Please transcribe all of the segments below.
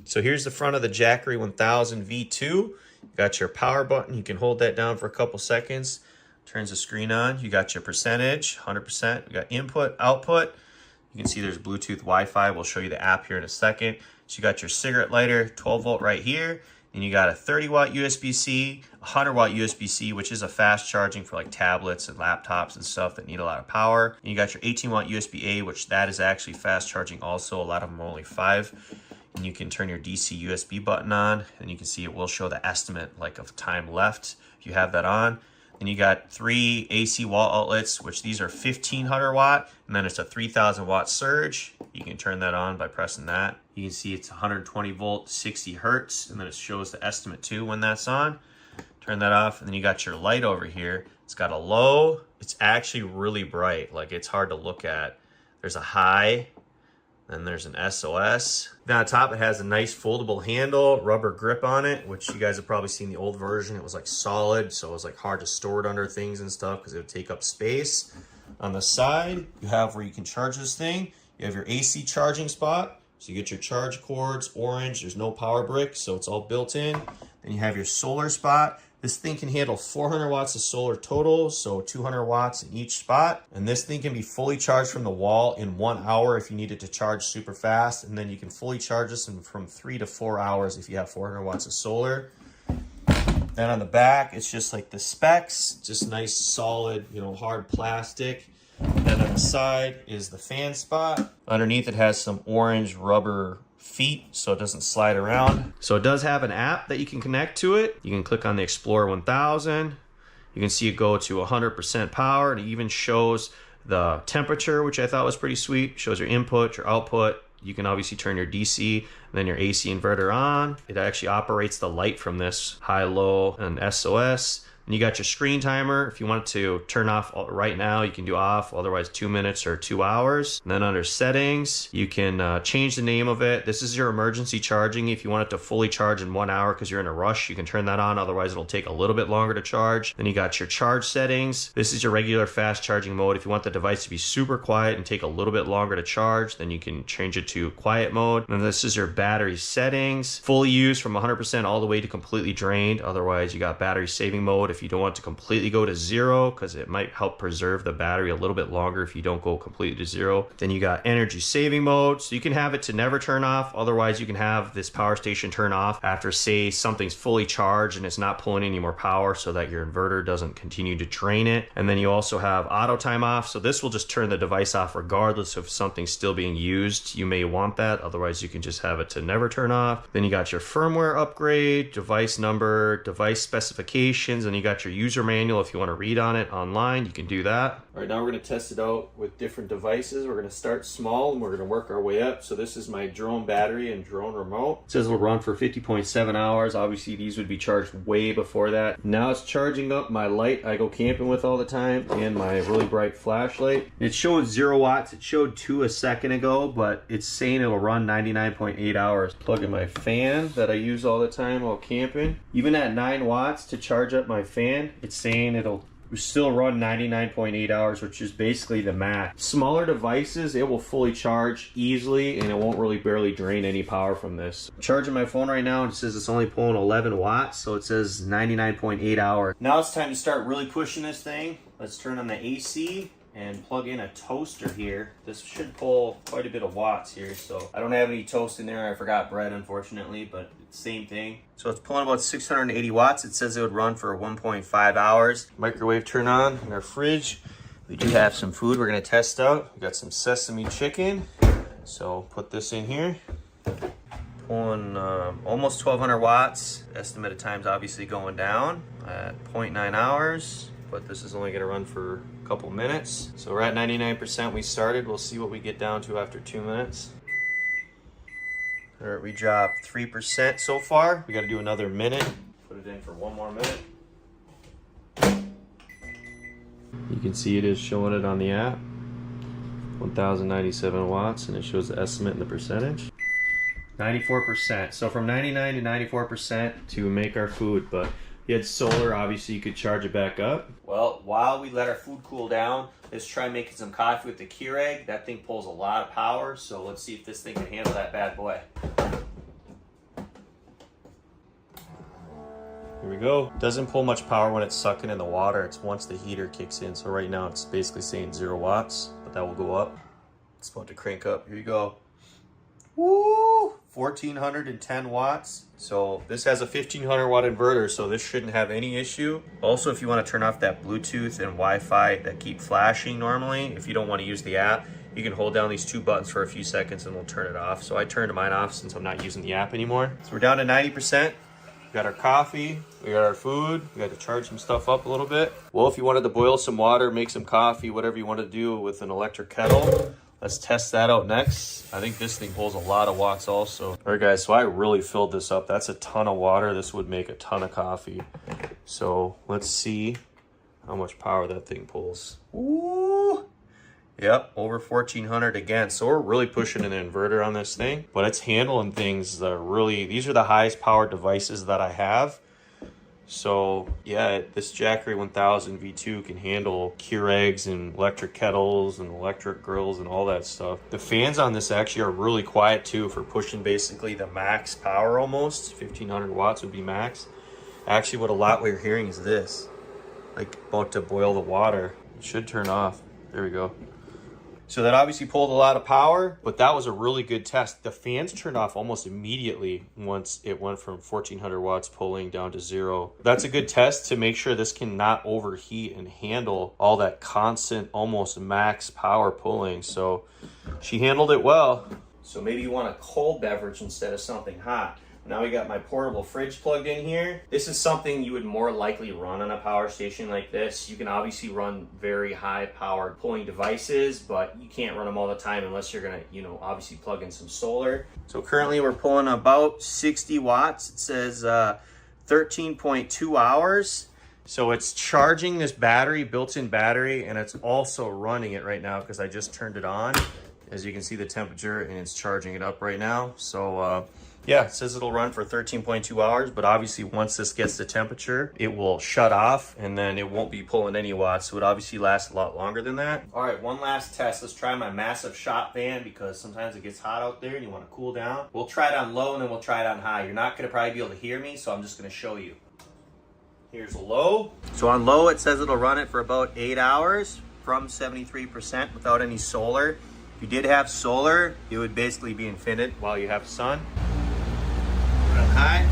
So here's the front of the Jackery 1000 V2. You got your power button. You can hold that down for a couple seconds. Turns the screen on. You got your percentage, 100%. You got input, output. You can see there's Bluetooth, Wi-Fi. We'll show you the app here in a second. So you got your cigarette lighter, 12 volt right here. And you got a 30 watt USB-C, 100 watt USB-C, which is a fast charging for like tablets and laptops and stuff that need a lot of power. And you got your 18 watt USB-A, which that is actually fast charging also. A lot of them are only 5. And you can turn your DC USB button on, and you can see it will show the estimate like of time left if you have that on. Then you got 3 AC wall outlets, which these are 1500 watt, and then it's a 3000 watt surge. You can turn that on by pressing that. You can see it's 120 volt, 60 hertz, and then it shows the estimate too when that's on. Turn that off, and then you got your light over here. It's got a low. It's actually really bright, like it's hard to look at. There's a high, then there's an SOS. Then on top, it has a nice foldable handle, rubber grip on it, which you guys have probably seen the old version. It was like solid, so it was like hard to store it under things and stuff because it would take up space. On the side, you have where you can charge this thing. You have your AC charging spot. So you get your charge cords, orange, there's no power brick, so it's all built in. Then you have your solar spot. This thing can handle 400 watts of solar total, so 200 watts in each spot. And this thing can be fully charged from the wall in 1 hour if you need it to charge super fast. And then you can fully charge this in from 3 to 4 hours if you have 400 watts of solar. Then on the back, it's just like the specs, just nice, solid, hard plastic. Then on the side is the fan spot. Underneath it has some orange rubber feet so it doesn't slide around. So it does have an app that you can connect to it. You can click on the Explorer 1000. You can see it go to 100% power, and it even shows the temperature, which I thought was pretty sweet. It shows your input, your output. You can obviously turn your DC and then your AC inverter on. It actually operates the light from this high, low, and SOS. And you got your screen timer. If you want it to turn off right now, you can do off, otherwise 2 minutes or 2 hours. And then under settings, you can change the name of it. This is your emergency charging. If you want it to fully charge in 1 hour because you're in a rush, you can turn that on. Otherwise, it'll take a little bit longer to charge. Then you got your charge settings. This is your regular fast charging mode. If you want the device to be super quiet and take a little bit longer to charge, then you can change it to quiet mode. And this is your battery settings. Fully used from 100% all the way to completely drained. Otherwise, you got battery saving mode if you don't want to completely go to 0, because it might help preserve the battery a little bit longer if you don't go completely to 0. Then you got energy saving mode, so you can have it to never turn off. Otherwise, you can have this power station turn off after, say, something's fully charged and it's not pulling any more power, so that your inverter doesn't continue to drain it. And then you also have auto time off, so this will just turn the device off regardless if something's still being used. You may want that, otherwise you can just have it to never turn off. Then you got your firmware upgrade, device number, device specifications, and you got your user manual. If you want to read on it online, you can do that. All right, now we're going to test it out with different devices. We're going to start small and we're going to work our way up. So this is my drone battery and drone remote. It says it'll run for 50.7 hours. Obviously these would be charged way before that. Now it's charging up my light I go camping with all the time and my really bright flashlight. It's showing 0 watts. It showed 2 a second ago, but it's saying it'll run 99.8 hours. Plug in my fan that I use all the time while camping. Even at 9 watts to charge up my fan, it's saying it'll still run 99.8 hours, which is basically the max. Smaller devices, it will fully charge easily and it won't really barely drain any power from this. I'm charging my phone right now and it says it's only pulling 11 watts, so it says 99.8 hours. Now it's time to start really pushing this thing. Let's turn on the AC and plug in a toaster here. This should pull quite a bit of watts here, so I don't have any toast in there. I forgot bread, unfortunately, but it's the same thing. So it's pulling about 680 watts. It says it would run for 1.5 hours. Microwave turn on in our fridge. We do have some food we're gonna test out. We got some sesame chicken. So put this in here. Pulling almost 1200 watts. Estimated time's obviously going down at 0.9 hours, but this is only gonna run for a couple minutes. So we're at 99% we started. We'll see what we get down to after 2 minutes. All right, we dropped 3% so far. We gotta do another minute. Put it in for 1 more minute. You can see it is showing it on the app. 1097 watts, and it shows the estimate and the percentage. 94%. So from 99 to 94% to make our food, but you had solar, obviously you could charge it back up. Well, while we let our food cool down, let's try making some coffee with the Keurig. That thing pulls a lot of power, so let's see if this thing can handle that bad boy. Here we go. Doesn't pull much power when it's sucking in the water. It's once the heater kicks in. So right now it's basically saying 0 watts, but that will go up. It's about to crank up. Here you go. Woo! 1410 watts. So this has a 1500 watt inverter, so this shouldn't have any issue. Also, if you want to turn off that Bluetooth and Wi-Fi that keep flashing normally, if you don't want to use the app, you can hold down these 2 buttons for a few seconds and we'll turn it off. So I turned mine off since I'm not using the app anymore. So we're down to 90%. We got our coffee, we got our food, we got to charge some stuff up a little bit. Well, if you wanted to boil some water, make some coffee, whatever you want to do with an electric kettle, let's test that out next. I think this thing pulls a lot of watts also. All right, guys, so I really filled this up. That's a ton of water. This would make a ton of coffee. So let's see how much power that thing pulls. Ooh. Yep, over 1400 again. So we're really pushing an inverter on this thing, but it's handling things that are really, these are the highest powered devices that I have. So yeah, this Jackery 1000 V2 can handle Keurigs and electric kettles and electric grills and all that stuff. The fans on this actually are really quiet too for pushing basically the max power almost. 1500 watts would be max. Actually, what a lot we're hearing is this, like about to boil the water. It should turn off. There we go. So that obviously pulled a lot of power, but that was a really good test. The fans turned off almost immediately once it went from 1400 watts pulling down to 0. That's a good test to make sure this can not overheat and handle all that constant, almost max power pulling. So she handled it well. So maybe you want a cold beverage instead of something hot. Now we got my portable fridge plugged in here. This is something you would more likely run on a power station like this. You can obviously run very high powered pulling devices, but you can't run them all the time unless you're gonna, obviously plug in some solar. So currently we're pulling about 60 watts. It says 13.2 hours. So it's charging this battery, built-in battery, and it's also running it right now because I just turned it on. As you can see the temperature, and it's charging it up right now. So yeah, it says it'll run for 13.2 hours, but obviously once this gets the temperature, it will shut off and then it won't be pulling any watts. So it obviously lasts a lot longer than that. All right, one last test. Let's try my massive shop fan because sometimes it gets hot out there and you want to cool down. We'll try it on low and then we'll try it on high. You're not gonna probably be able to hear me, so I'm just gonna show you. Here's a low. So on low, it says it'll run it for about 8 hours from 73% without any solar. If you did have solar, it would basically be infinite while you have sun. On high.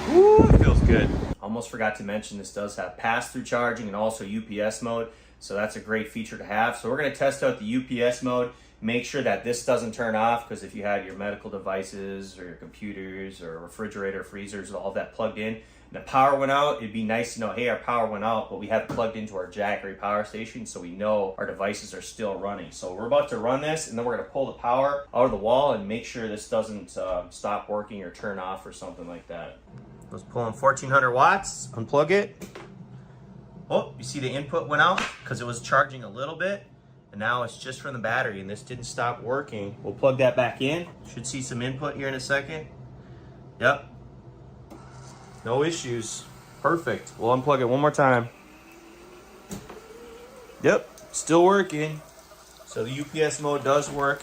Woo, it feels good. Almost forgot to mention this does have pass-through charging and also UPS mode. So that's a great feature to have. So we're gonna test out the UPS mode. Make sure that this doesn't turn off because if you had your medical devices or your computers or refrigerator, freezers, all that plugged in, and the power went out, it'd be nice to know, hey, our power went out, but we have it plugged into our Jackery power station, so we know our devices are still running. So we're about to run this, and then we're gonna pull the power out of the wall and make sure this doesn't stop working or turn off or something like that. Let's pull in 1400 watts, unplug it. Oh, you see the input went out because it was charging a little bit. And now it's just from the battery and this didn't stop working. We'll plug that back in. Should see some input here in a second. Yep. No issues. Perfect. We'll unplug it one more time. Yep, still working. So the UPS mode does work.